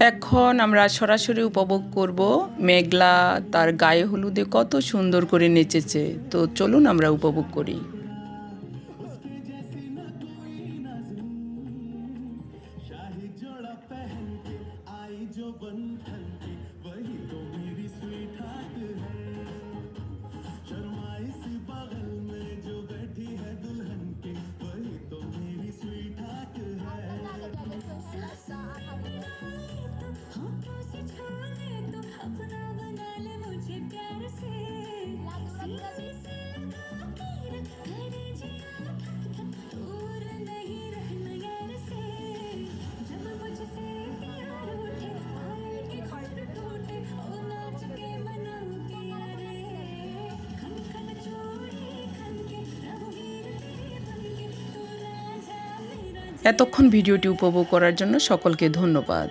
এখন আমরা সরাসরি উপভোগ করব মেঘলা তার গায়ে হলুদে কত সুন্দর করে নেচেছে। তো চলুন আমরা উপভোগ করি। এতক্ষণ ভিডিওটি উপভোগ করার জন্য সকলকে ধন্যবাদ।